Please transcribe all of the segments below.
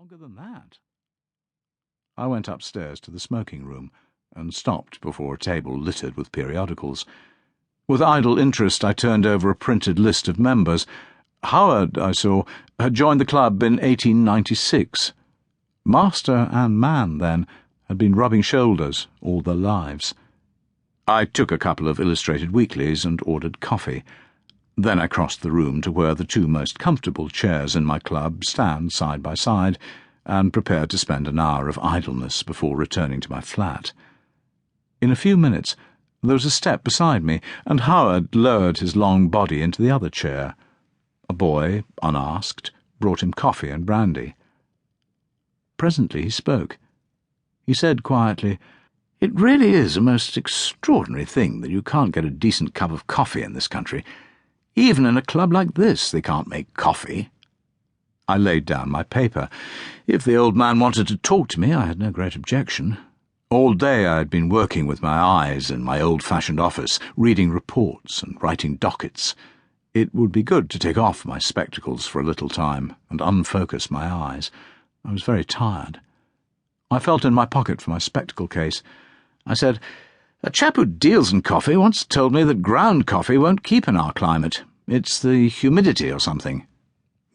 Longer than that. I went upstairs to the smoking room and stopped before a table littered with periodicals. With idle interest, I turned over a printed list of members. Howard, I saw, had joined the club in 1896. Master and man, then, had been rubbing shoulders all their lives. I took a couple of illustrated weeklies and ordered coffee. Then I crossed the room to where the two most comfortable chairs in my club stand side by side, and prepared to spend an hour of idleness before returning to my flat. In a few minutes there was a step beside me, and Howard lowered his long body into the other chair. A boy, unasked, brought him coffee and brandy. Presently he spoke. He said quietly, "It really is a most extraordinary thing that you can't get a decent cup of coffee in this country. Even in a club like this they can't make coffee." I laid down my paper. If the old man wanted to talk to me, I had no great objection. All day I had been working with my eyes in my old-fashioned office, reading reports and writing dockets. It would be good to take off my spectacles for a little time and unfocus my eyes. I was very tired. I felt in my pocket for my spectacle case. I said, "A chap who deals in coffee once told me that ground coffee won't keep in our climate. It's the humidity or something."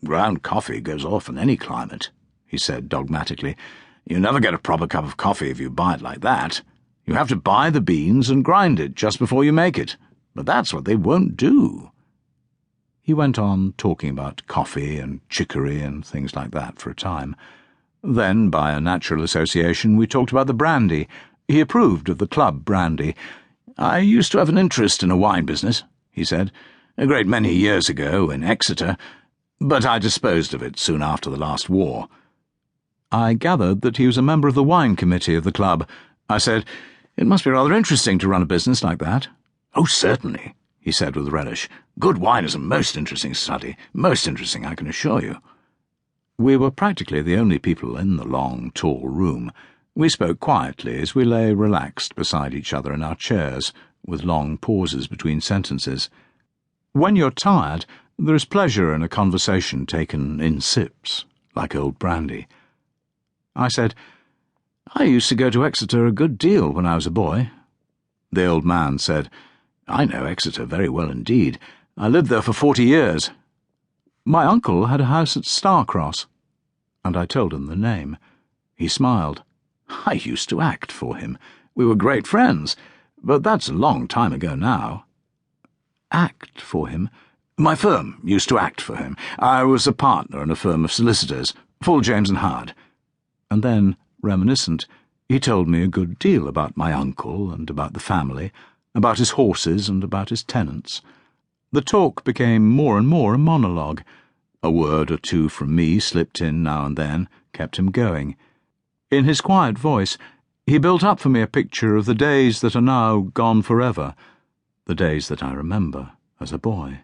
"Ground coffee goes off in any climate," he said dogmatically. "You never get a proper cup of coffee if you buy it like that. You have to buy the beans and grind it just before you make it. But that's what they won't do." He went on talking about coffee and chicory and things like that for a time. Then, by a natural association, we talked about the brandy. He approved of the club brandy. "I used to have an interest in a wine business," he said, "a great many years ago in Exeter, but I disposed of it soon after the last war." I gathered that he was a member of the wine committee of the club. I said, "It must be rather interesting to run a business like that." "Oh, certainly," he said with relish. "Good wine is a most interesting study. Most interesting, I can assure you." We were practically the only people in the long, tall room. We spoke quietly as we lay relaxed beside each other in our chairs, with long pauses between sentences. When you're tired, there is pleasure in a conversation taken in sips, like old brandy. I said, "I used to go to Exeter a good deal when I was a boy." The old man said, "I know Exeter very well indeed. I lived there for 40 years. My uncle had a house at Starcross." And I told him the name. He smiled. "I used to act for him. We were great friends, but that's a long time ago now." "Act for him?" "My firm used to act for him. I was a partner in a firm of solicitors, Full, James and Howard." And then, reminiscent, he told me a good deal about my uncle and about the family, about his horses and about his tenants. The talk became more and more a monologue. A word or two from me slipped in now and then, kept him going. In his quiet voice, he built up for me a picture of the days that are now gone forever, the days that I remember as a boy.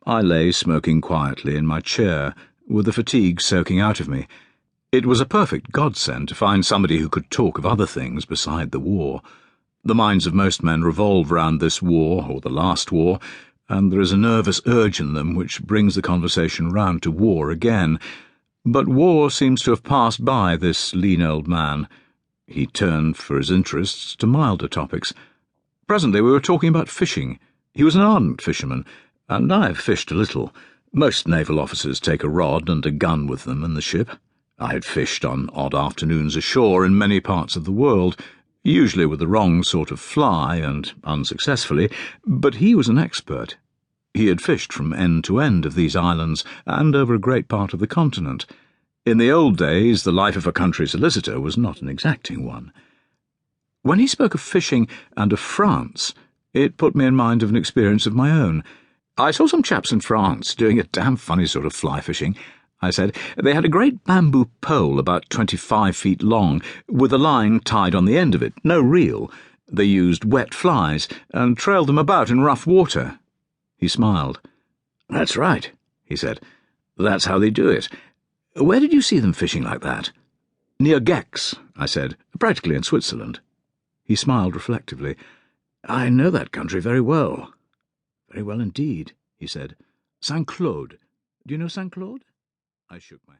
I lay smoking quietly in my chair, with the fatigue soaking out of me. It was a perfect godsend to find somebody who could talk of other things beside the war. The minds of most men revolve round this war or the last war, and there is a nervous urge in them which brings the conversation round to war again. But war seems to have passed by this lean old man. He turned for his interests to milder topics. Presently we were talking about fishing. He was an ardent fisherman, and I have fished a little. Most naval officers take a rod and a gun with them in the ship. I had fished on odd afternoons ashore in many parts of the world, usually with the wrong sort of fly and unsuccessfully, but he was an expert. He had fished from end to end of these islands and over a great part of the continent. In the old days, the life of a country solicitor was not an exacting one. When he spoke of fishing and of France, it put me in mind of an experience of my own. "I saw some chaps in France doing a damn funny sort of fly fishing," I said. "They had a great bamboo pole about 25 feet long, with a line tied on the end of it, no reel. They used wet flies, and trailed them about in rough water." He smiled. "That's right," he said. "That's how they do it. Where did you see them fishing like that?" "Near Gex," I said, "practically in Switzerland." He smiled reflectively. "I know that country very well." "Very well indeed," he said. "Saint Claude. Do you know Saint Claude?" I shook my head.